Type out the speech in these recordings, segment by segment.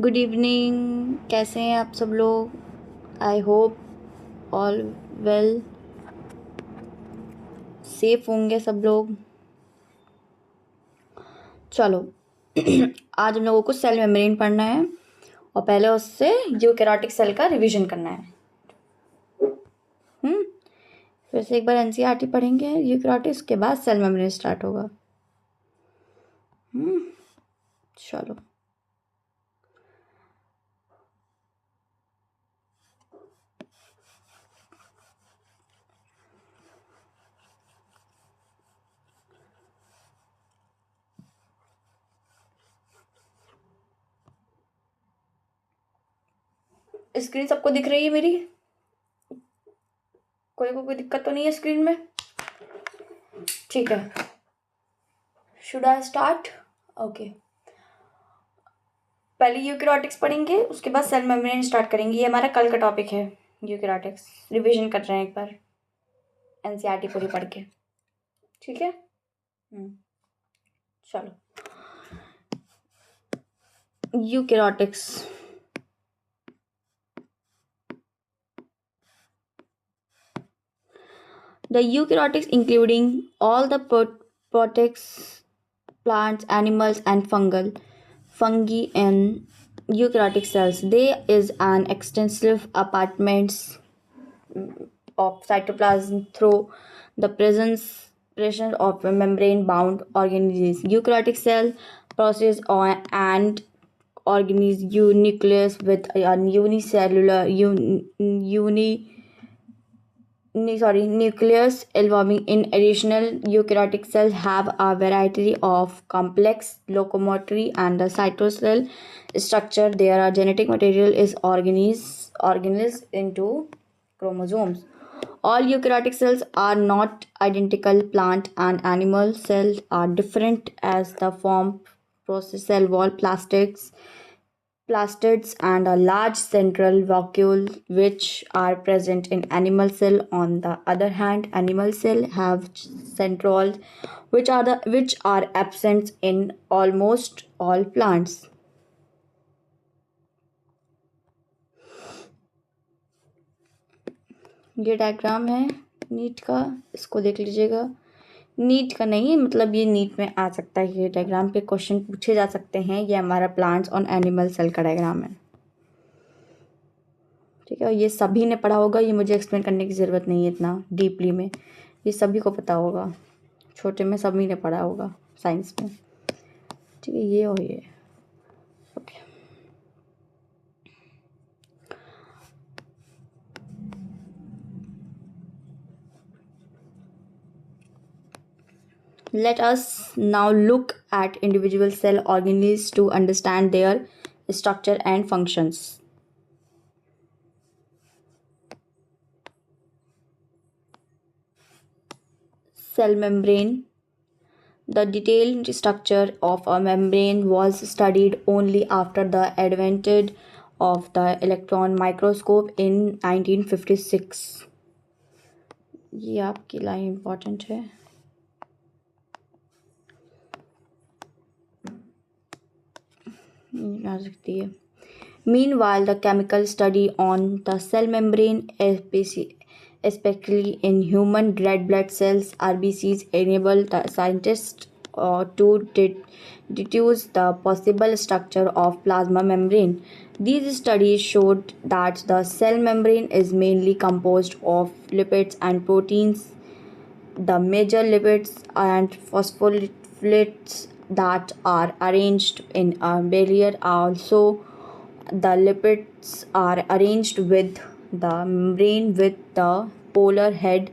Good evening. कैसे हैं आप सब लोग? I hope all well, safe होंगे सब लोग। चलो आज हम लोगों को सेल मेम्ब्रेन पढ़ना है और पहले उससे यूकैरियोटिक सेल का रिवीजन करना है। फिर से एक बार एनसीईआरटी पढ़ेंगे यूकैरियोटिक, उसके बाद सेल मेम्ब्रेन स्टार्ट होगा। चलो स्क्रीन सबको दिख रही है मेरी? कोई दिक्कत तो नहीं है स्क्रीन में? ठीक है, शुड आई स्टार्ट? ओके, पहले यूकैरियोटिक्स पढ़ेंगे, उसके बाद सेल मेम्ब्रेन स्टार्ट करेंगे। ये हमारा कल का टॉपिक है। यूकैरियोटिक्स रिवीजन कर रहे हैं एक बार एनसीईआरटी पूरी पढ़ के, ठीक है? चलो, eukaryotics. The eukaryotics, including all the protists, plants, animals, and fungi and eukaryotic cells. There is an extensive apartments of cytoplasm through the presence of membrane-bound organisms. Eukaryotic cell process and organism nucleus with a unicellular nucleus evolving. In additional, eukaryotic cells have a variety of complex locomotory and the cytosol structure. Their genetic material is organized into chromosomes. All eukaryotic cells are not identical. Plant and animal cells are different as the form process cell wall plastids and a large central vacuole which are present in animal cell. On the other hand, animal cell have centrioles which are absent in almost all plants. ये diagram है NEET का, इसको देख लीजिएगा। NEET का नहीं, मतलब ये नीट में आ सकता है, ये डायग्राम पे क्वेश्चन पूछे जा सकते हैं। ये हमारा प्लांट्स और एनिमल सेल का डायग्राम है, ठीक है? ये सभी ने पढ़ा होगा, ये मुझे एक्सप्लेन करने की ज़रूरत नहीं है इतना डीपली में, ये सभी को पता होगा। छोटे में सभी ने पढ़ा होगा साइंस में, ठीक है? ये और ये, okay. Let us now look at individual cell organisms to understand their structure and functions. Cell membrane. The detailed structure of a membrane was studied only after the advent of the electron microscope in 1956. ये आपकी line important है। आ सकती है। Meanwhile, the chemical study on the cell membrane, especially in human red blood cells (RBCs), enabled the scientists to deduce the possible structure of plasma membrane. These studies showed that the cell membrane is mainly composed of lipids and proteins. The major lipids and phospholipids that are arranged in a barrier. Also, the lipids are arranged with the membrane with the polar head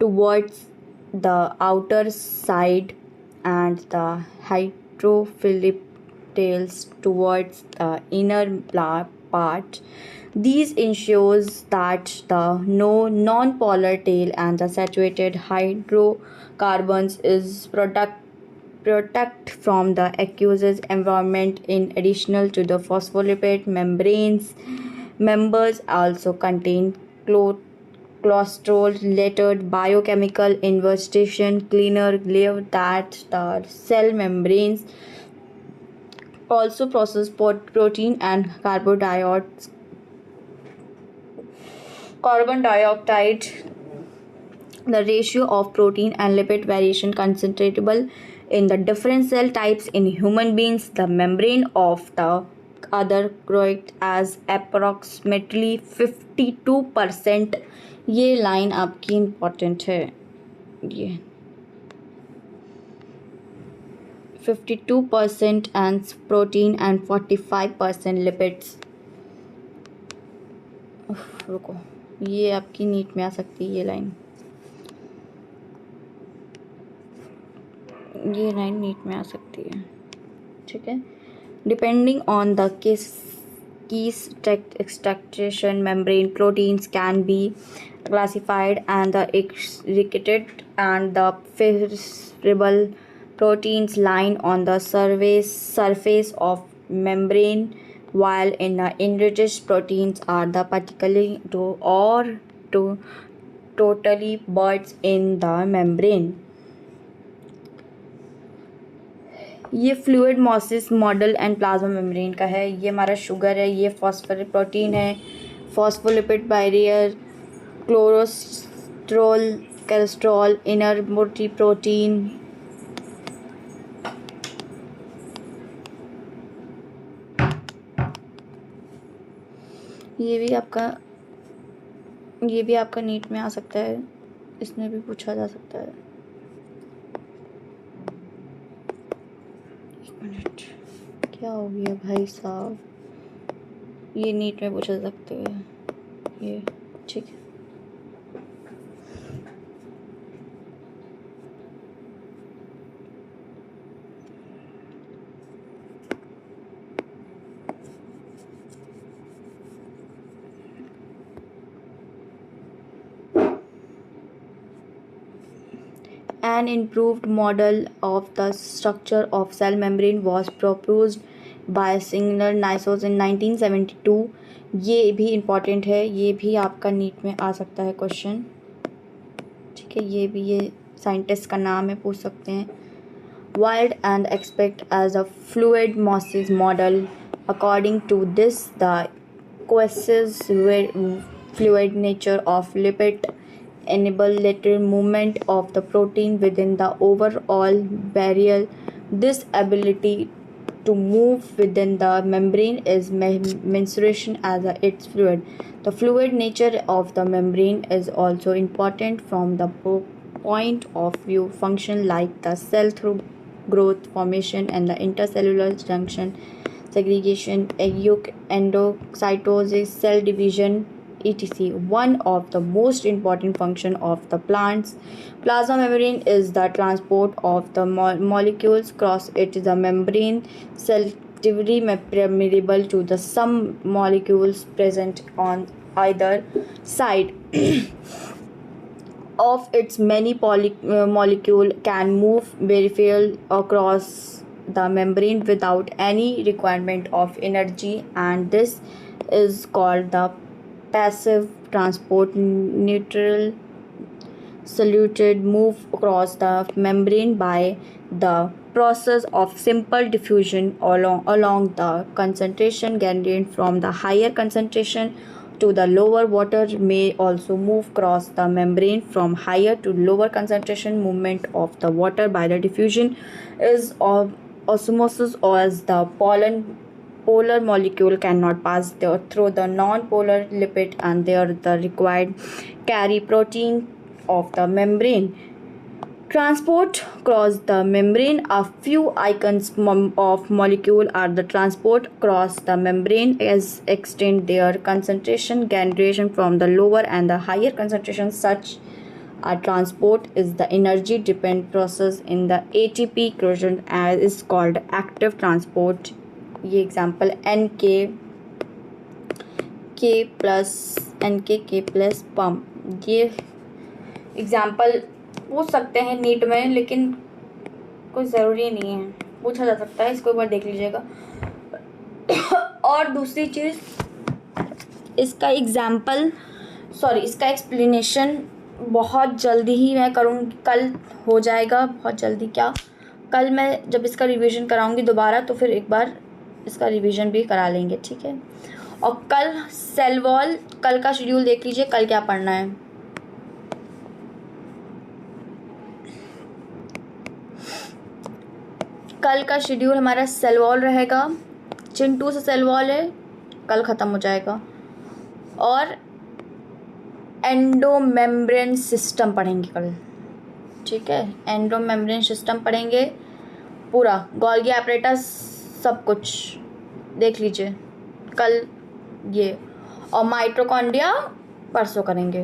towards the outer side and the hydrophilic tails towards the inner part. These ensures that the non-polar tail and the saturated hydrocarbons is protect from the aqueous environment. In addition to the phospholipid members also contain cholesterol related biochemical investigation cleaner layer that the cell membranes also process protein and carbon dioxide. The ratio of protein and lipid variation concentrable in the different cell types in human beings. The membrane of the other growth as approximately 52%. ये line आपकी important है, ये 52% and protein and 45% lipids. रुको, ये आपकी NEET में आ सकती है ये लाइन, ये लाइन नीट में आ सकती है, ठीक है. Depending on the keys extraction membrane proteins can be classified and the extracted and the fissile proteins line on the surface of membrane, while in the enriched proteins are the particularly to totally buried in the membrane. ये fluid mosses model and plasma membrane का है. ये हमारा sugar है, ये phosphoric protein है, phospholipid barrier, cholesterol, cholesterol, inner मोटी protein. ये भी आपका नीट में आ सकता है, इसमें भी पूछा जा सकता है. मिनट, क्या हो गया भाई साहब, ये नीट में पूछा सकते हैं ये, ठीक है. An improved model of the structure of cell membrane was proposed by Singer Nysos in 1972. ये भी इम्पॉर्टेंट है, ये भी आपका नीट में आ सकता है क्वेश्चन, ठीक है. ये साइंटिस्ट का नाम है, पूछ सकते हैं. Wild and expect as a fluid mosses model. According to this, the aqueous fluid nature of lipid enable lateral movement of the protein within the overall barrier. This ability to move within the membrane is mensuration as its fluid. The fluid nature of the membrane is also important from the point of view function like the cell through growth, formation, and the intercellular junction, segregation, endocytosis, cell division, etc. One of the most important function of the plant's plasma membrane is the transport of the molecules across it. The membrane selectively permeable to the some molecules present on either side of its many molecule can move peripheral across the membrane without any requirement of energy, and this is called the passive transport. Neutral solute move across the membrane by the process of simple diffusion along the concentration gradient from the higher concentration to the lower. Water may also move across the membrane from higher to lower concentration. Movement of the water by the diffusion is of osmosis, as the polar molecule cannot pass through the non-polar lipid and they are the required carry protein of the membrane. Transport across the membrane. A few icons of molecule are the transport across the membrane as extend their concentration gradation from the lower and the higher concentration. Such a transport is the energy dependent process in the ATP corrosion as is called active transport. ये example NK plus pump, ये example पूछ सकते हैं NEET में, लेकिन कोई ज़रूरी नहीं है, पूछा जा सकता है, इसको एक बार देख लीजिएगा. और दूसरी चीज़, इसका इसका एक्सप्लेनेशन बहुत जल्दी ही मैं करूँगी, कल हो जाएगा, बहुत जल्दी क्या, कल मैं जब इसका रिवीजन कराऊंगी दोबारा तो फिर एक बार इसका रिवीजन भी करा लेंगे, ठीक है। और कल सेल वॉल, कल का शेड्यूल देख लीजिए, कल क्या पढ़ना है। कल का शेड्यूल हमारा सेल वॉल रहेगा, चिंटू से सेल वॉल है, कल ख़त्म हो जाएगा। और एंडोमेम्ब्रेन सिस्टम पढ़ेंगे कल, ठीक है। एंडोमेम्ब्रेन सिस्टम पढ़ेंगे पूरा, गोल्गी एपरेटस सब कुछ देख लीजिए कल ये। और माइटोकॉन्ड्रिया परसों करेंगे।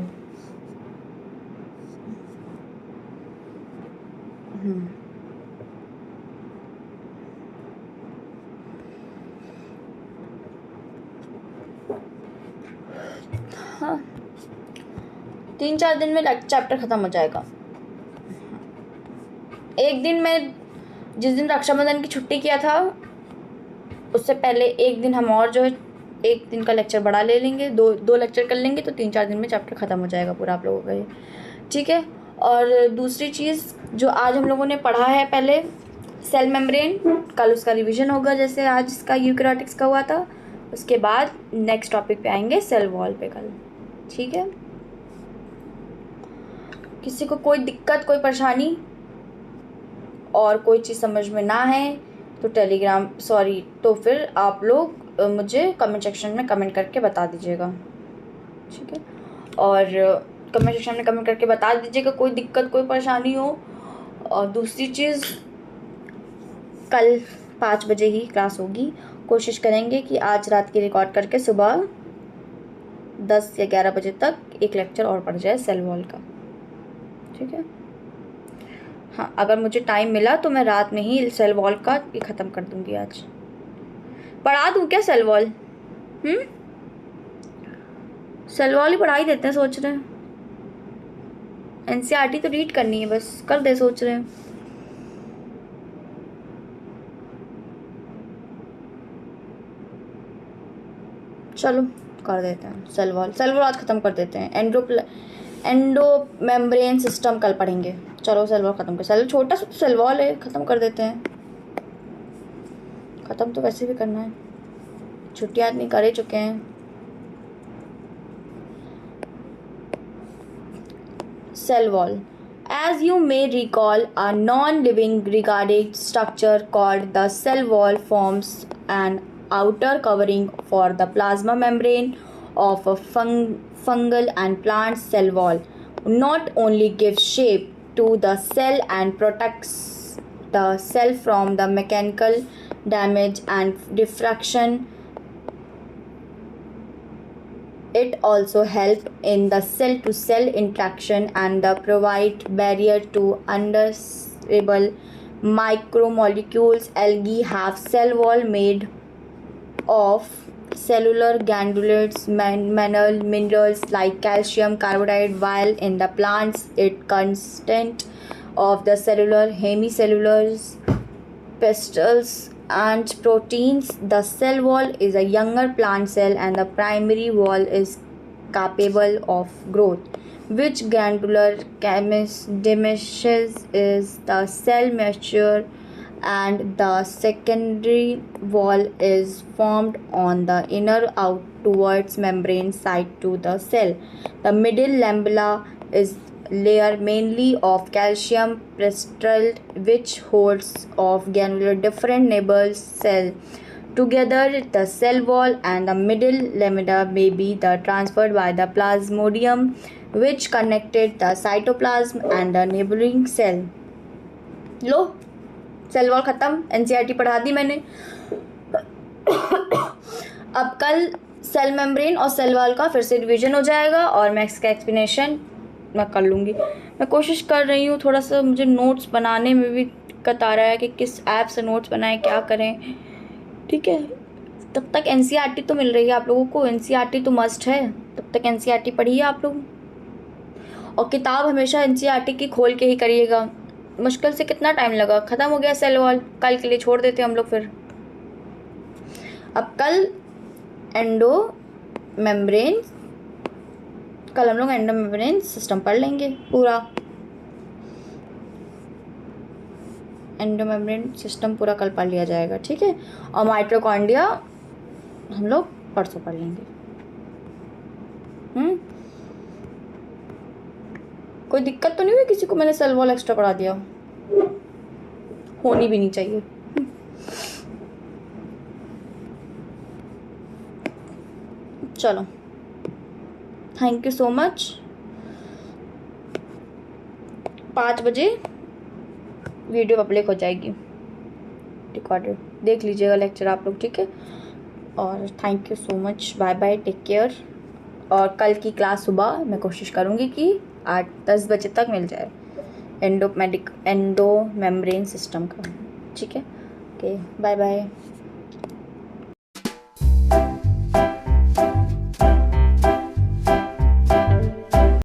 हाँ, 3-4 दिन में चैप्टर ख़त्म हो जाएगा। एक दिन मैं जिस दिन रक्षाबंधन की छुट्टी किया था उससे पहले एक दिन हम और जो है एक दिन का लेक्चर बढ़ा ले लेंगे, दो लेक्चर कर लेंगे, तो 3-4 दिन में चैप्टर ख़त्म हो जाएगा पूरा आप लोगों का ये, ठीक है। और दूसरी चीज़ जो आज हम लोगों ने पढ़ा है, पहले सेल मेम्ब्रेन, कल उसका रिवीजन होगा जैसे आज इसका यूकैरियोटिक्स का हुआ था। उसके बाद नेक्स्ट टॉपिक पे आएंगे सेल वॉल पे कल, ठीक है। किसी को कोई दिक्कत, कोई परेशानी और कोई चीज़ समझ में ना है तो फिर आप लोग मुझे कमेंट सेक्शन में कमेंट करके बता दीजिएगा, ठीक है। और कमेंट सेक्शन में कमेंट करके बता दीजिएगा कोई दिक्कत, कोई परेशानी हो। और दूसरी चीज़, कल 5 बजे ही क्लास होगी। कोशिश करेंगे कि आज रात की रिकॉर्ड करके सुबह 10 या 11 बजे तक एक लेक्चर और पढ़ जाए सेल वॉल का, ठीक है। हाँ, अगर मुझे टाइम मिला तो मैं रात में ही सेल वॉल का ये ख़त्म कर दूँगी। आज पढ़ा दूँ क्या सेल वॉल? सेल वॉल ही पढ़ा ही देते हैं, सोच रहे हैं। एनसीईआरटी तो रीड करनी है, बस कर दे सोच रहे हैं। चलो कर देते हैं सेल वॉल आज ख़त्म कर देते हैं। एंडोमेम्ब्रेन सिस्टम कल पढ़ेंगे। चलो सेल वॉल ख़त्म कर, छोटा सा सेल वॉल है, ख़त्म कर देते हैं। ख़त्म तो वैसे भी करना है, छुट्टियाँ आदमी कर ही चुके हैं। Cell wall. As you may recall, a non-living regarded structure called the cell wall forms an outer covering for the plasma membrane of a fungal and plant cell wall. Not only gives shape to the cell and protects the cell from the mechanical damage and diffraction, it also helps in the cell-to-cell interaction and the provide barrier to undesirable micromolecules. Algae have cell wall made of cellular granulates, minerals like calcium carbonate, while in the plants it consists of the cellular hemicellulars, pestals and proteins. The cell wall is a younger plant cell and the primary wall is capable of growth, which granular diminishes as the cell matures, and the secondary wall is formed on the inner outwards membrane side to the cell. The middle lamella is layer mainly of calcium crystal which holds of granular different neighbor cell. Together, the cell wall and the middle lamella may be transferred by the plasmodium which connected the cytoplasm and the neighboring cell. लो cell wall ख़त्म, NCERT पढ़ा दी मैंने। अब कल cell membrane और cell wall का फिर से रिवीजन हो जाएगा और मैं इसका एक्सप्लेनेशन मैं कर लूँगी। मैं कोशिश कर रही हूँ, थोड़ा सा मुझे नोट्स बनाने में भी दिक्कत आ रहा है कि किस ऐप से नोट्स बनाएं, क्या करें, ठीक है। तब तक एनसीईआरटी तो मिल रही है आप लोगों को, एनसीईआरटी तो मस्ट है, तब तक एनसीईआरटी पढ़िए आप लोग। और किताब हमेशा एनसीईआरटी की खोल के ही करिएगा। मुश्किल से कितना टाइम लगा, ख़त्म हो गया सेल वॉल, कल के लिए छोड़ देते हैं हम लोग फिर। अब कल हम लोग एंडोमेम्ब्रेन सिस्टम पढ़ लेंगे पूरा। एंडोमेम्ब्रेन सिस्टम पूरा कल पढ़ लिया जाएगा, ठीक है। और माइटोकॉन्ड्रिया हम लोग परसों पढ़ लेंगे। कोई दिक्कत तो नहीं हुई किसी को? मैंने सेल वॉल एक्स्ट्रा पढ़ा दिया, होनी भी नहीं चाहिए। चलो, थैंक यू सो मच। 5 बजे वीडियो पब्लिक हो जाएगी, रिकॉर्डेड, देख लीजिएगा लेक्चर आप लोग, ठीक है। और thank you so much, bye bye, take care. और कल की क्लास सुबह मैं कोशिश करूँगी कि 8-10 बजे तक मिल जाए एंडो मेम्ब्रेन सिस्टम का, ठीक है। Okay, bye bye.